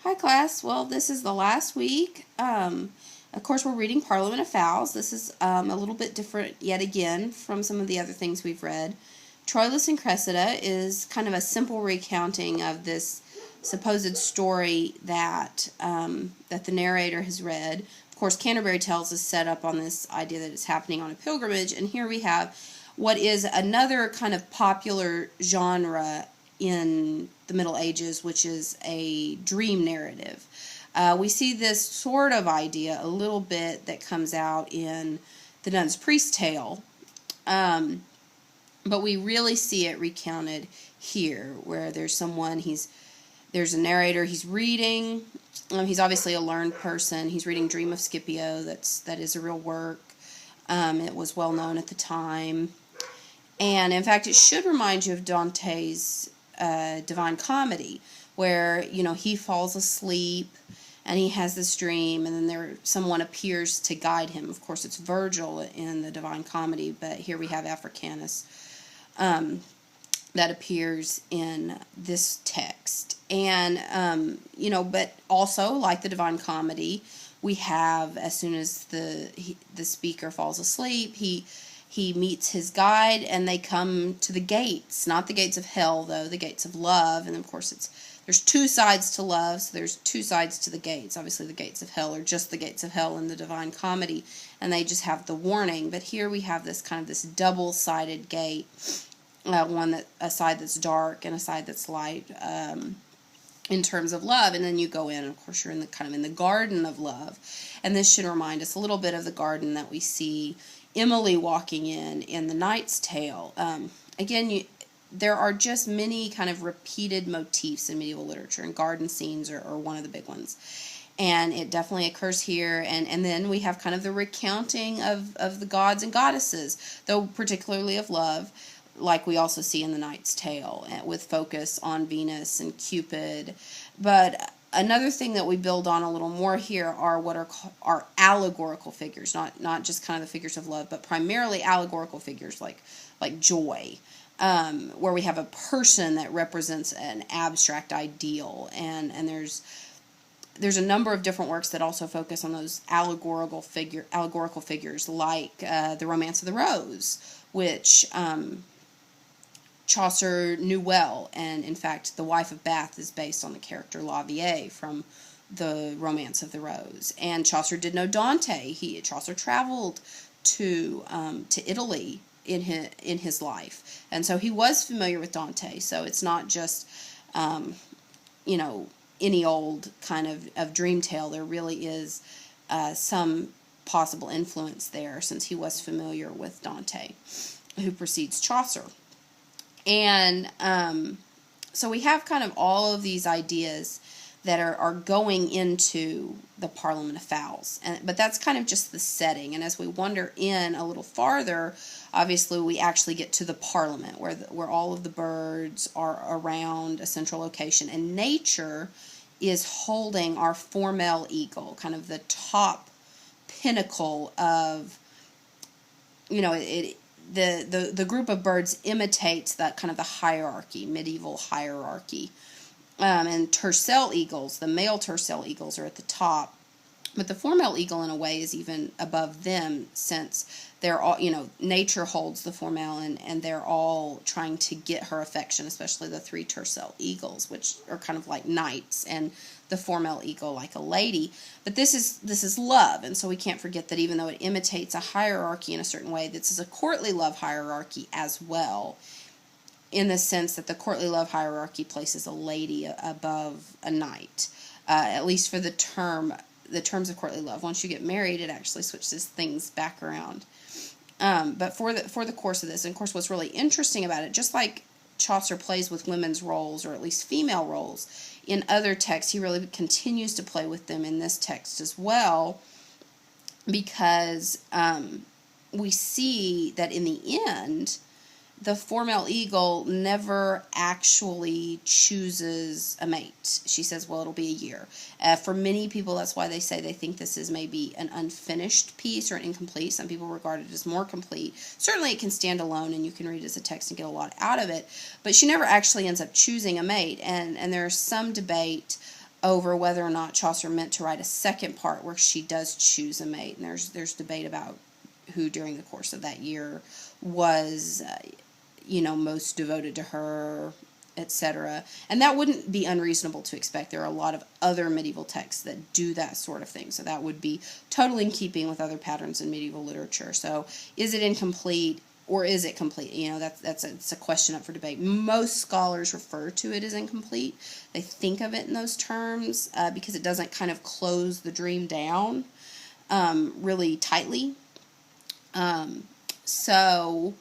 Hi class, well this is the last week. Of course we're reading Parliament of Fowls. This is a little bit different yet again from some of the other things we've read. Troilus and Cressida is kind of a simple recounting of this supposed story that that the narrator has read. Of course Canterbury Tales is set up on this idea that it's happening on a pilgrimage, and here we have what is another kind of popular genre in the Middle Ages, which is a dream narrative. We see this sort of idea a little bit that comes out in the Nun's Priest Tale, but we really see it recounted here, where there's there's a narrator, he's reading, he's obviously a learned person, he's reading Dream of Scipio, that is a real work, it was well known at the time, and in fact it should remind you of Dante's Divine Comedy, where he falls asleep and he has this dream, and then someone appears to guide him. Of course, it's Virgil in the Divine Comedy, but here we have Africanus that appears in this text. And but also like the Divine Comedy, we have, as soon as the speaker falls asleep, he meets his guide, and they come to the gates, not the gates of hell, though, the gates of love. And of course, there's two sides to love, so there's two sides to the gates. Obviously, the gates of hell are just the gates of hell in the Divine Comedy, and they just have the warning. But here we have this double-sided gate, a side that's dark and a side that's light, in terms of love. And then you go in, and of course, you're in the garden of love. And this should remind us a little bit of the garden that we see Emily walking in the Knight's Tale. Again, there are just many kind of repeated motifs in medieval literature, and garden scenes are one of the big ones. And it definitely occurs here. And then we have kind of the recounting of the gods and goddesses, though particularly of love, like we also see in the Knight's Tale, with focus on Venus and Cupid. But another thing that we build on a little more here are what are allegorical figures, not just kind of the figures of love, but primarily allegorical figures like joy, where we have a person that represents an abstract ideal, and there's a number of different works that also focus on those allegorical figures, like the Romance of the Rose, which Chaucer knew well, and in fact the Wife of Bath is based on the character Lavier from the Romance of the Rose. And Chaucer did know Dante. Chaucer traveled to Italy in his life, and so he was familiar with Dante. So it's not just any old kind of dream tale. There really is some possible influence there, since he was familiar with Dante, who precedes Chaucer. And so we have kind of all of these ideas that are going into the Parliament of Fowls. But that's kind of just the setting. And as we wander in a little farther, obviously we actually get to the Parliament, where all of the birds are around a central location. And nature is holding our four-male eagle, kind of the top pinnacle of, the group of birds imitates that kind of the hierarchy, medieval hierarchy. And tercel eagles, the male tercel eagles, are at the top, but the four-male eagle in a way is even above them, since they're all, nature holds the four-male, and they're all trying to get her affection, especially the three tercel eagles, which are kind of like knights, and the four-male eagle like a lady. But this is love, and so we can't forget that even though it imitates a hierarchy in a certain way, this is a courtly love hierarchy as well, in the sense that the courtly love hierarchy places a lady above a knight, at least for the terms of courtly love. Once you get married, it actually switches things back around. But for the course of this, and of course what's really interesting about it, just like Chaucer plays with women's roles, or at least female roles, in other texts, he really continues to play with them in this text as well, because we see that in the end, the four-male eagle never actually chooses a mate. She says, well, it'll be a year. For many people, that's why they say they think this is maybe an unfinished piece or an incomplete. Some people regard it as more complete. Certainly it can stand alone, and you can read it as a text and get a lot out of it. But she never actually ends up choosing a mate. And there's some debate over whether or not Chaucer meant to write a second part where she does choose a mate, and there's debate about who during the course of that year was, most devoted to her, etc. And that wouldn't be unreasonable to expect. There are a lot of other medieval texts that do that sort of thing, so that would be totally in keeping with other patterns in medieval literature. So is it incomplete? Or is it complete? It's a question up for debate. Most scholars refer to it as incomplete. They think of it in those terms because it doesn't kind of close the dream down really tightly. So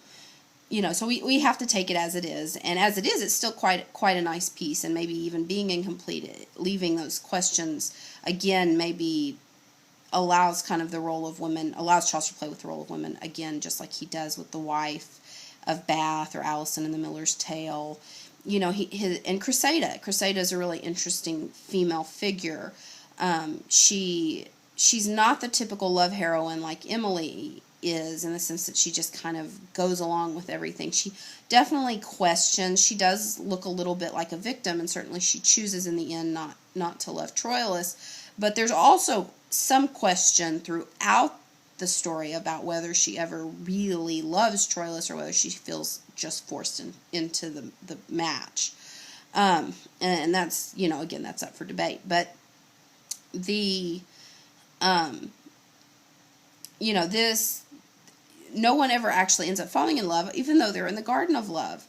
we have to take it as it is. And as it is, it's still quite a nice piece. And maybe even being incomplete, leaving those questions, again, maybe allows kind of the role of women, allows Chaucer to play with the role of women, again, just like he does with the wife of Bath or Alison in The Miller's Tale. And Cressida is a really interesting female figure. She's not the typical love heroine like Emily is, in the sense that she just kind of goes along with everything. She definitely questions. She does look a little bit like a victim, and certainly she chooses in the end not to love Troilus. But there's also some question throughout the story about whether she ever really loves Troilus or whether she feels just forced into the match. And that's, again, that's up for debate. But no one ever actually ends up falling in love, even though they're in the Garden of Love.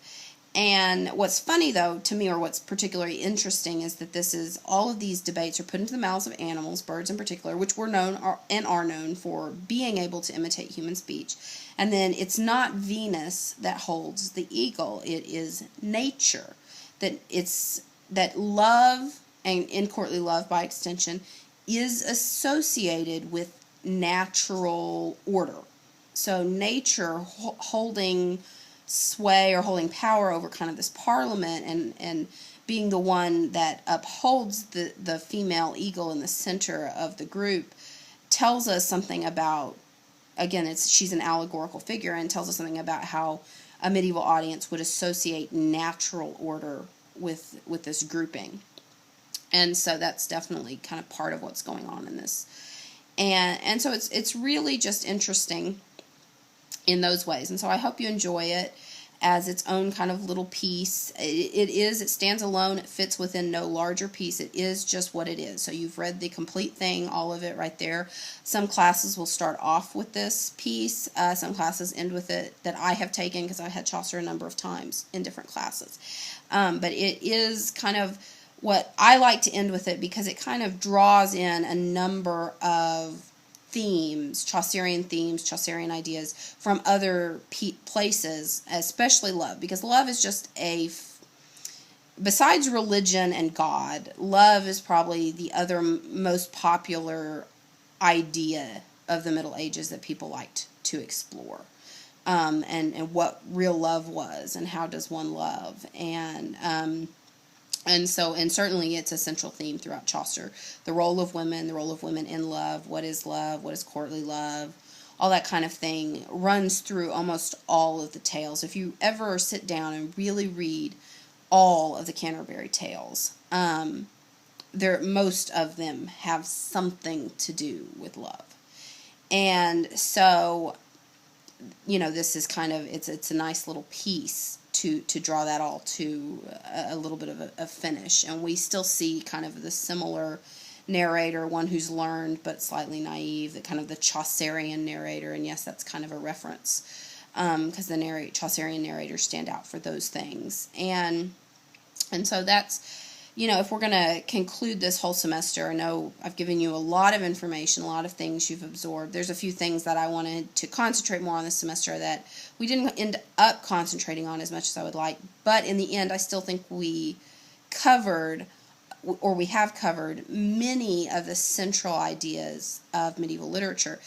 And what's funny, though, to me, or what's particularly interesting, is that all of these debates are put into the mouths of animals, birds in particular, which are known for being able to imitate human speech. And then it's not Venus that holds the eagle; it is nature. That love, and in courtly love by extension, is associated with natural order. So nature holding sway or holding power over kind of this parliament and being the one that upholds the female eagle in the center of the group tells us something about, again, she's an allegorical figure, and tells us something about how a medieval audience would associate natural order with this grouping. And so that's definitely kind of part of what's going on in this. And so it's really just interesting in those ways. And so I hope you enjoy it as its own kind of little piece. It stands alone. It fits within no larger piece. It is just what it is. So you've read the complete thing, all of it right there. Some classes will start off with this piece. Some classes end with it that I have taken, because I had Chaucer a number of times in different classes. But it is kind of what I like to end with it, because it kind of draws in a number of Chaucerian ideas from other places, especially love, because love is just besides religion and God, love is probably the other most popular idea of the Middle Ages that people liked to explore, and what real love was, and how does one love, and certainly it's a central theme throughout Chaucer. The role of women in love, what is courtly love, all that kind of thing runs through almost all of the tales. If you ever sit down and really read all of the Canterbury Tales, most of them have something to do with love. And so, this is kind of, it's a nice little piece to draw that all to a little bit of a finish. And we still see kind of the similar narrator, one who's learned but slightly naive, kind of the Chaucerian narrator. And yes, that's kind of a reference, because the Chaucerian narrators stand out for those things. And so that's, if we're going to conclude this whole semester, I know I've given you a lot of information, a lot of things you've absorbed. There's a few things that I wanted to concentrate more on this semester that we didn't end up concentrating on as much as I would like. But in the end, I still think we have covered many of the central ideas of medieval literature,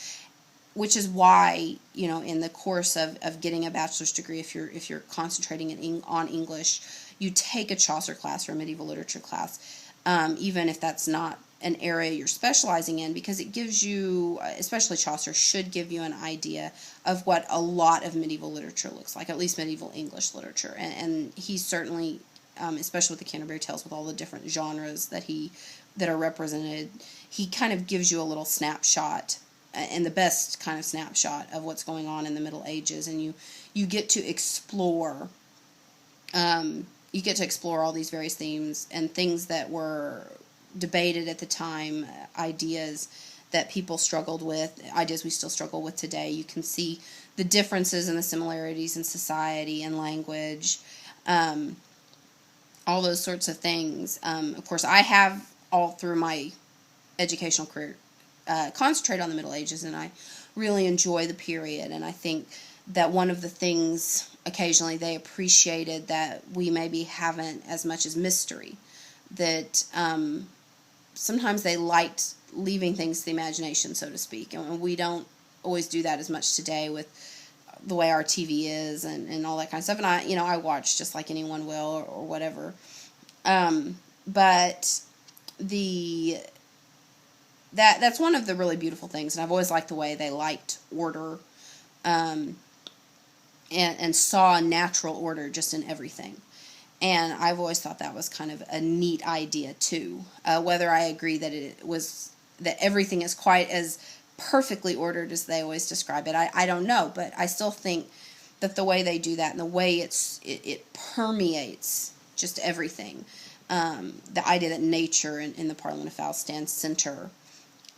which is why, in the course of getting a bachelor's degree, if you're concentrating on English, you take a Chaucer class or a medieval literature class, even if that's not an area you're specializing in, because it gives you, especially Chaucer, should give you an idea of what a lot of medieval literature looks like, at least medieval English literature. And he's certainly, especially with the Canterbury Tales, with all the different genres that he that are represented, he kind of gives you a little snapshot, and the best kind of snapshot of what's going on in the Middle Ages, and you get to explore. You get to explore all these various themes and things that were debated at the time, ideas that people struggled with, ideas we still struggle with today. You can see the differences and the similarities in society and language, all those sorts of things. Of course, I have, all through my educational career, concentrate on the Middle Ages, and I really enjoy the period, and I think that one of the things occasionally they appreciated that we maybe haven't as much as mystery, that sometimes they liked leaving things to the imagination, so to speak, and we don't always do that as much today with the way our TV is and all that kind of stuff. And I watch just like anyone will, or whatever. But that's one of the really beautiful things, and I've always liked the way they liked order, and saw natural order just in everything. And I've always thought that was kind of a neat idea too. Whether I agree that everything is quite as perfectly ordered as they always describe it, I don't know, but I still think that the way they do that and the way it permeates just everything, the idea that nature in the Parliament of Fowls stands center,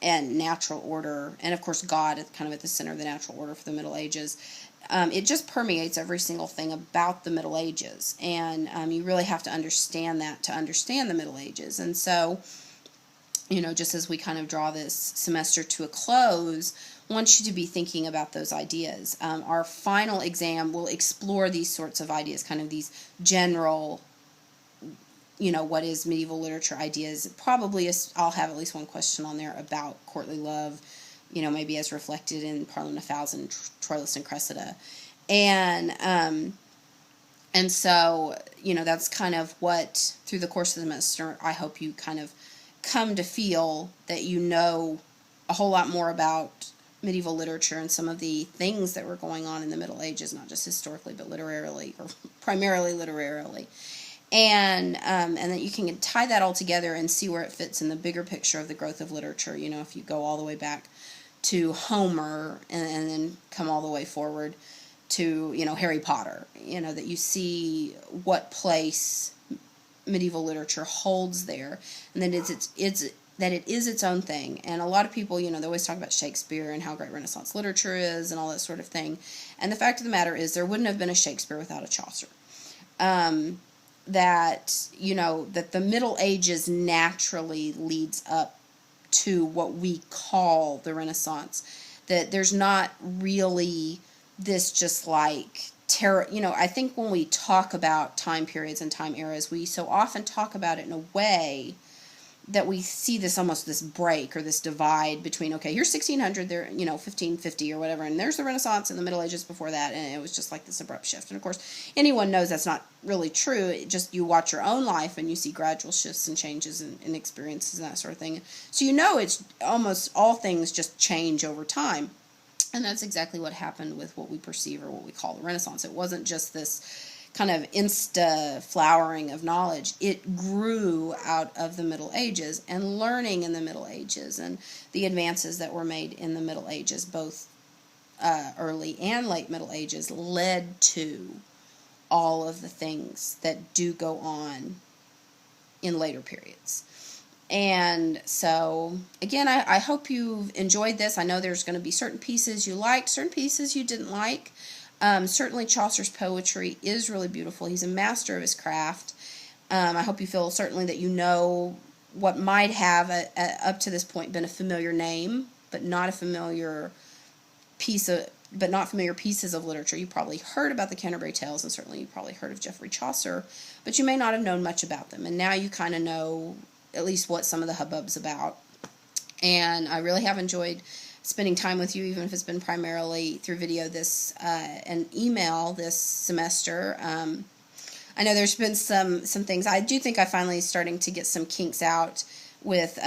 and natural order, and of course God is kind of at the center of the natural order for the Middle Ages. It just permeates every single thing about the Middle Ages, and you really have to understand that to understand the Middle Ages. And so, just as we kind of draw this semester to a close, I want you to be thinking about those ideas. Our final exam will explore these sorts of ideas, kind of these general, what is medieval literature ideas. Probably I'll have at least one question on there about courtly love, maybe as reflected in Parliament of Fowls and Troilus and Cressida. And so, that's kind of what, through the course of the semester, I hope you kind of come to feel that you know a whole lot more about medieval literature and some of the things that were going on in the Middle Ages, not just historically, but literarily, or primarily literarily. And that you can tie that all together and see where it fits in the bigger picture of the growth of literature. If you go all the way back to Homer and then come all the way forward to, Harry Potter, that you see what place medieval literature holds there, and that it is its own thing. And a lot of people, they always talk about Shakespeare and how great Renaissance literature is and all that sort of thing. And the fact of the matter is there wouldn't have been a Shakespeare without a Chaucer. That the Middle Ages naturally leads up to what we call the Renaissance. That there's not really this just like I think when we talk about time periods and time eras, we so often talk about it in a way that we see this break or this divide between, okay, here's 1600, there, 1550 or whatever, and there's the Renaissance and the Middle Ages before that, and it was just like this abrupt shift. And of course, anyone knows that's not really true. It just, you watch your own life and you see gradual shifts and changes and experiences and that sort of thing. So it's almost all things just change over time. And that's exactly what happened with what we perceive or what we call the Renaissance. It wasn't just this kind of insta flowering of knowledge. It grew out of the Middle Ages and learning in the Middle Ages and the advances that were made in the Middle Ages, both early and late Middle Ages, led to all of the things that do go on in later periods. And so, again, I hope you've enjoyed this. I know there's going to be certain pieces you liked, certain pieces you didn't like. Certainly Chaucer's poetry is really beautiful. He's a master of his craft. I hope you feel certainly that you know what might have, up to this point, been a familiar name, but not familiar pieces of literature. You probably heard about the Canterbury Tales, and certainly you probably heard of Geoffrey Chaucer, but you may not have known much about them. And now you kind of know at least what some of the hubbub's about. And I really have enjoyed spending time with you, even if it's been primarily through video and email this semester. I know there's been some things. I do think I finally starting to get some kinks out with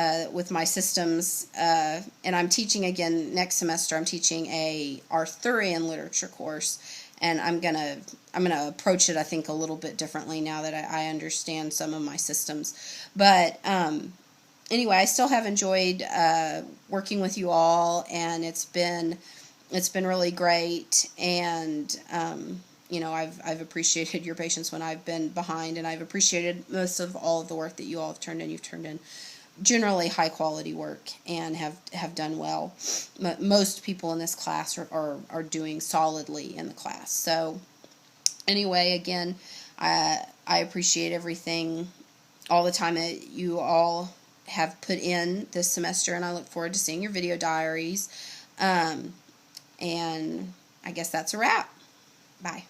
my systems, and I'm teaching again next semester. I'm teaching a Arthurian literature course, and I'm gonna approach it, I think, a little bit differently now that I understand some of my systems. But anyway, I still have enjoyed working with you all, and it's been really great. And I've appreciated your patience when I've been behind, and I've appreciated most of all of the work that you all have turned in. You've turned in generally high quality work and have done well. Most people in this class are doing solidly in the class. So anyway, again, I appreciate everything, all the time that you all have put in this semester, and I look forward to seeing your video diaries. And I guess that's a wrap. Bye.